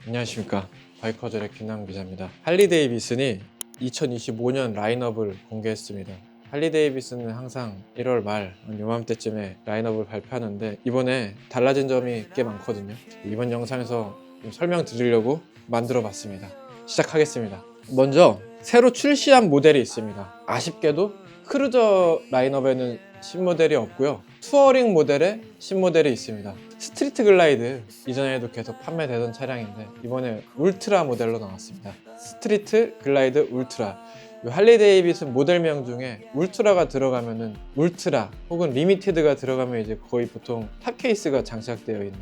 안녕하십니까, 바이커절의 김남 기자입니다. 할리데이비슨이 2025년 라인업을 공개했습니다. 할리데이비슨은 항상 1월 말 요맘때쯤에 라인업을 발표하는데 이번에 달라진 점이 꽤 많거든요. 이번 영상에서 좀 설명드리려고 만들어 봤습니다. 시작하겠습니다. 먼저 새로 출시한 모델이 있습니다. 아쉽게도 크루저 라인업에는 신모델이 없고요, 투어링 모델에 신모델이 있습니다. 스트리트 글라이드, 이전에도 계속 판매되던 차량인데 이번에 울트라 모델로 나왔습니다. 스트리트 글라이드 울트라. 이 할리데이비슨 모델명 중에 울트라가 들어가면은, 울트라 혹은 리미티드가 들어가면 이제 거의 보통 탑 케이스가 장착되어 있는,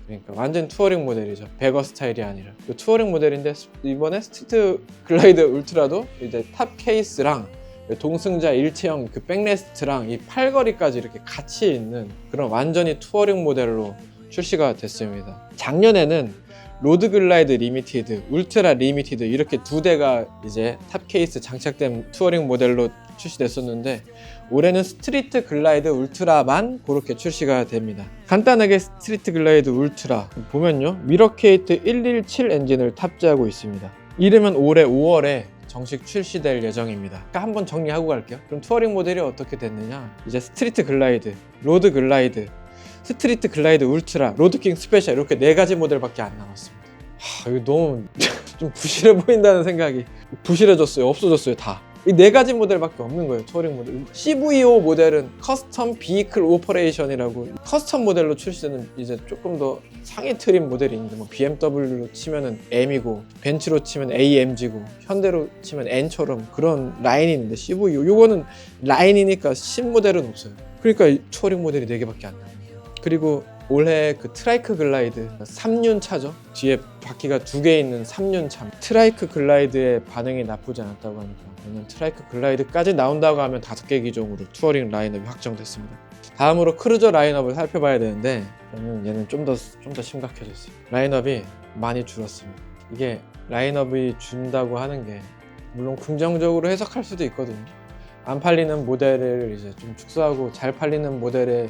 그러니까 완전 투어링 모델이죠. 배거 스타일이 아니라 투어링 모델인데, 이번에 스트리트 글라이드 울트라도 이제 탑 케이스랑 동승자 일체형 그 백레스트랑 이 팔걸이까지 이렇게 같이 있는 그런 완전히 투어링 모델로 출시가 됐습니다. 작년에는 로드 글라이드 리미티드, 울트라 리미티드 이렇게 두 대가 이제 탑 케이스 장착된 투어링 모델로 출시됐었는데, 올해는 스트리트 글라이드 울트라만 그렇게 출시가 됩니다. 간단하게 스트리트 글라이드 울트라 보면요, 미러케이트 117 엔진을 탑재하고 있습니다. 이르면 올해 5월에 정식 출시될 예정입니다. 그러니까 한번 정리하고 갈게요. 그럼 투어링 모델이 어떻게 됐느냐, 이제 스트리트 글라이드, 로드 글라이드, 스트리트 글라이드 울트라, 로드킹 스페셜, 이렇게 4가지 모델밖에 안 나왔습니다. 이거 너무 좀 부실해 보인다는 생각이, 부실해졌어요. 없어졌어요. 다. 이 4가지 모델밖에 없는 거예요, 투어링 모델. CVO 모델은 커스텀 비이클 오퍼레이션이라고 커스텀 모델로 출시되는 이제 조금 더 상위 트림 모델이 있는데, 뭐 BMW로 치면은 M이고 벤츠로 치면 AMG고 현대로 치면 N처럼 그런 라인이 있는데, CVO 요거는 라인이니까 신모델은 없어요. 그러니까 이 투어링 모델이 4개밖에 안 나와요. 그리고 올해 그 트라이크 글라이드 3륜차죠. 뒤에 바퀴가 2개 있는 3륜차. 트라이크 글라이드의 반응이 나쁘지 않았다고 하니까, 왜냐면 트라이크 글라이드까지 나온다고 하면 5개 기종으로 투어링 라인업이 확정됐습니다. 다음으로 크루저 라인업을 살펴봐야 되는데, 얘는 좀 더 심각해졌어요. 라인업이 많이 줄었습니다. 이게 라인업이 준다고 하는 게 물론 긍정적으로 해석할 수도 있거든요. 안 팔리는 모델을 이제 좀 축소하고 잘 팔리는 모델에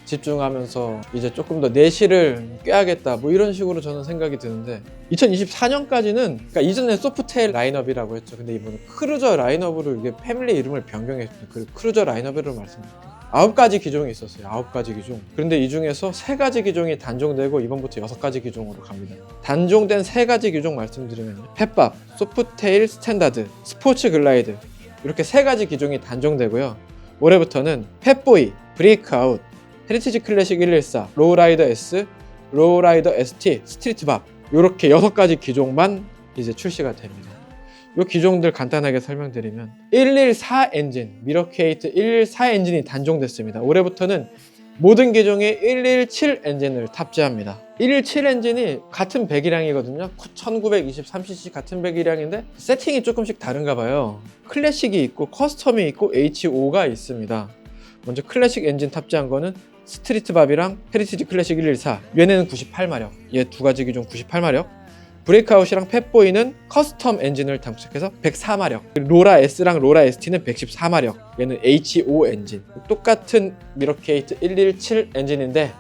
집중하면서 이제 조금 더 내실을 꾀하겠다, 뭐 이런 식으로 저는 생각이 드는데, 2024년까지는, 그러니까 이전에 소프테일 라인업이라고 했죠. 근데 이번에 크루저 라인업으로 이게 패밀리 이름을 변경했습니다. 그 크루저 라인업으로 말씀드릴게요. 9가지 기종이 있었어요. 9가지 기종. 그런데 이 중에서 3가지 기종이 단종되고 이번부터 6가지 기종으로 갑니다. 단종된 3가지 기종 말씀드리면요, 펫밥, 소프테일 스탠다드, 스포츠 글라이드, 이렇게 3가지 기종이 단종되고요. 올해부터는 펫보이, 브레이크아웃, 헤리티지 클래식 114, 로우라이더 S, 로우라이더 ST, 스트리트밥, 이렇게 6가지 기종만 이제 출시가 됩니다. 이 기종들 간단하게 설명드리면, 114 엔진, 미러케이트 114 엔진이 단종됐습니다. 올해부터는 모든 기종에 117 엔진을 탑재합니다. 117 엔진이 같은 배기량이거든요. 1923cc 같은 배기량인데 세팅이 조금씩 다른가 봐요. 클래식이 있고 커스텀이 있고 HO가 있습니다. 먼저 클래식 엔진 탑재한 거는 스트리트밥이랑 헤리티지 클래식 114, 얘네는 98마력, 얘 2가지 기종 98마력. 브레이크아웃이랑 펫보이는 커스텀 엔진을 장착해서 104마력, 로라 S랑 로라 ST는 114마력, 얘는 HO 엔진. 똑같은 미러케이트 117 엔진인데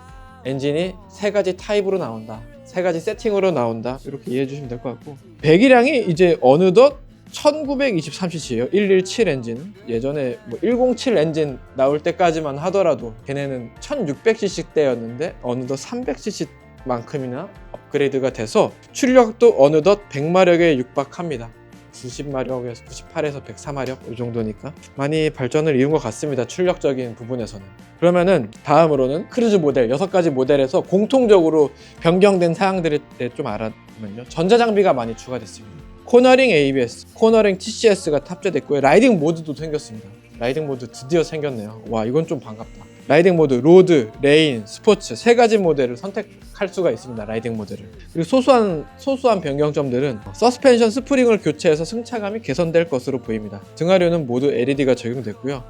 엔진이 3가지 타입으로 나온다, 3가지 세팅으로 나온다, 이렇게 이해해 주시면 될 것 같고, 배기량이 이제 어느덧 1923cc예요. 117 엔진은 예전에 뭐 107 엔진 나올 때까지만 하더라도 걔네는 1600cc대였는데 어느덧 300cc 만큼이나 업그레이드가 돼서 출력도 어느덧 100마력에 육박합니다. 90마력에서 98에서 104마력 이 정도니까 많이 발전을 이룬 것 같습니다, 출력적인 부분에서는. 그러면은 다음으로는 크루즈 모델 6가지 모델에서 공통적으로 변경된 사항들을 좀 알아보면요, 전자장비가 많이 추가됐습니다. 코너링 ABS, 코너링 TCS가 탑재됐고요. 라이딩 모드도 생겼습니다. 라이딩 모드 드디어 생겼네요. 와, 이건 좀 반갑다. 라이딩 모드, 로드, 레인, 스포츠 3가지 모델을 선택할 수가 있습니다, 라이딩 모드를. 그리고 소수한 변경점들은 서스펜션 스프링을 교체해서 승차감이 개선될 것으로 보입니다. 등하류는 모두 LED가 적용됐고요.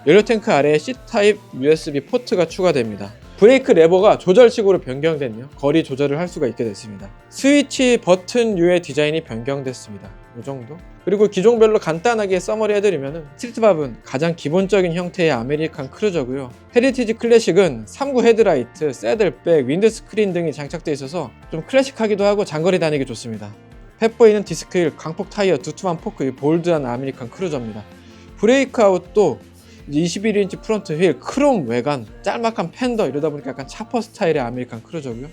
연료 탱크 아래에 C타입 USB 포트가 추가됩니다. 브레이크 레버가 조절식으로 변경됐네요. 거리 조절을 할 수가 있게 됐습니다. 스위치 버튼류의 디자인이 변경됐습니다. 이 정도. 그리고 기종별로 간단하게 서머리 해드리면은 스트리트밥은 가장 기본적인 형태의 아메리칸 크루저고요. 헤리티지 클래식은 3구 헤드라이트, 새들백, 윈드스크린 등이 장착되어 있어서 좀 클래식하기도 하고 장거리 다니기 좋습니다. 펫보이는 디스크힐, 강폭 타이어, 두툼한 포크, 볼드한 아메리칸 크루저입니다. 브레이크아웃도 21인치 프론트 휠, 크롬 외관, 짤막한 팬더 이러다 보니까 약간 차퍼 스타일의 아메리칸 크루저고요.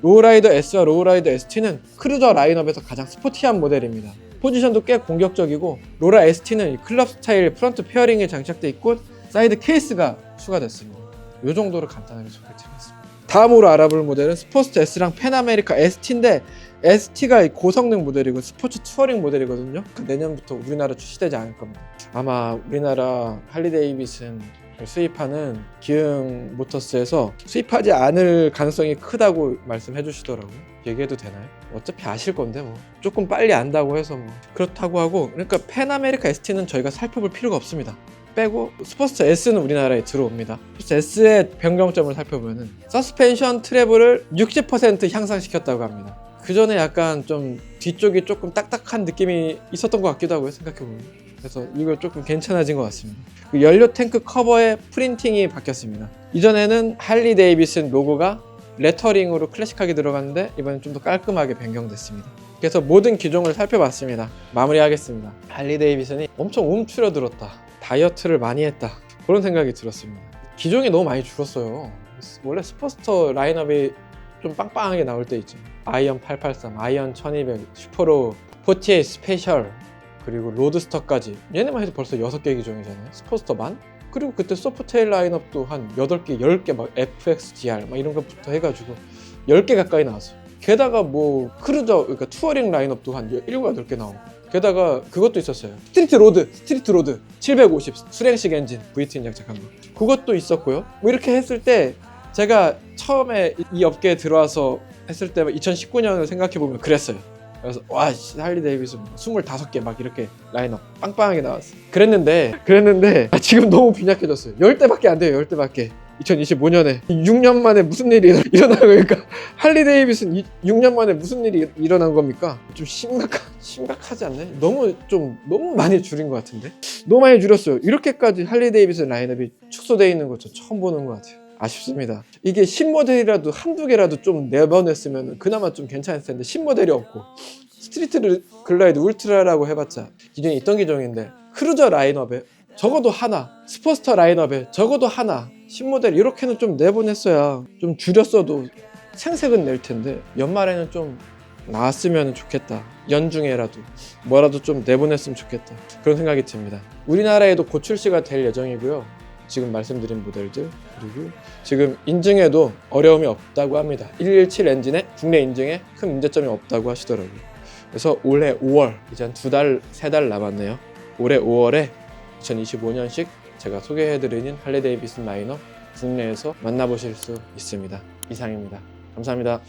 로우라이더 S와 로우라이더 ST는 크루저 라인업에서 가장 스포티한 모델입니다. 포지션도 꽤 공격적이고 로라 ST는 클럽 스타일 프론트 페어링에 장착되어 있고 사이드 케이스가 추가됐습니다. 이 정도로 간단하게 소개드리겠습니다. 다음으로 알아볼 모델은 스포츠터 S랑 팬아메리카 ST인데 ST가 고성능 모델이고 스포츠 투어링 모델이거든요. 내년부터 우리나라 출시되지 않을 겁니다. 아마 우리나라 할리데이비슨 수입하는 기흥 모터스에서 수입하지 않을 가능성이 크다고 말씀해 주시더라고요. 얘기해도 되나요? 어차피 아실 건데 뭐 조금 빨리 안다고 해서 뭐 그렇다고 하고, 그러니까 팬아메리카 ST는 저희가 살펴볼 필요가 없습니다. 빼고 스포츠터 S는 우리나라에 들어옵니다. 스포츠터 S의 변경점을 살펴보면은 서스펜션 트래블을 60% 향상시켰다고 합니다. 그 전에 약간 좀 뒤쪽이 조금 딱딱한 느낌이 있었던 것 같기도 하고요, 생각해보면. 그래서 이거 조금 괜찮아진 것 같습니다. 그 연료 탱크 커버의 프린팅이 바뀌었습니다. 이전에는 할리 데이비슨 로고가 레터링으로 클래식하게 들어갔는데 이번엔 좀 더 깔끔하게 변경됐습니다. 그래서 모든 기종을 살펴봤습니다. 마무리하겠습니다. 할리 데이비슨이 엄청 움츠러들었다, 다이어트를 많이 했다, 그런 생각이 들었습니다. 기종이 너무 많이 줄었어요. 원래 스포츠터 라인업이 좀 빵빵하게 나올 때 있죠. 아이언 883, 아이언 1200, 슈퍼로 48 스페셜, 그리고 로드스터까지. 얘네만 해도 벌써 6개 기종이잖아요, 스포츠터만. 그리고 그때 소프트테일 라인업도 한 8개, 10개 막 FXDR 막 이런 것부터 해가지고 10개 가까이 나왔어요. 게다가 뭐 크루저, 그러니까 투어링 라인업도 한 7, 8개 나오고, 게다가 그것도 있었어요. 스트리트 로드 750 수랭식 엔진 VT 장착한 거, 그것도 있었고요. 뭐 이렇게 했을 때 제가 처음에 이 업계에 들어와서 했을 때 2019년을 생각해보면 그랬어요. 그래서 와, 할리 데이비슨 25개 막 이렇게 라인업 빵빵하게 나왔어. 그랬는데 지금 너무 빈약해졌어요. 10대밖에 안 돼요. 10대밖에. 2025년에 6년 만에 무슨 일이 일어나고, 그러니까 할리 데이비슨 6년 만에 무슨 일이 일어난 겁니까? 좀 심각하지 않나요? 너무 많이 줄인 것 같은데? 너무 많이 줄였어요. 이렇게까지 할리 데이비슨 라인업이 축소되어 있는 거 저 처음 보는 것 같아요. 아쉽습니다. 이게 신모델이라도 한두 개라도 좀 내보냈으면 그나마 좀 괜찮았을 텐데, 신모델이 없고 스트리트 글라이드 울트라라고 해봤자 기존에 있던 기종인데, 크루저 라인업에 적어도 하나, 스포츠터 라인업에 적어도 하나, 신모델 이렇게는 좀 내보냈어야, 좀 줄였어도 생색은 낼 텐데 연말에는 좀 나왔으면 좋겠다. 연중에라도 뭐라도 좀 내보냈으면 좋겠다, 그런 생각이 듭니다. 우리나라에도 곧 출시가 될 예정이고요. 지금 말씀드린 모델들, 그리고 지금 인증에도 어려움이 없다고 합니다. 117 엔진의 국내 인증에 큰 문제점이 없다고 하시더라고요. 그래서 올해 5월, 이제 한 2달, 3달 남았네요. 올해 5월에 2025년식 제가 소개해드리는 할리 데이비슨 라인업 국내에서 만나보실 수 있습니다. 이상입니다. 감사합니다.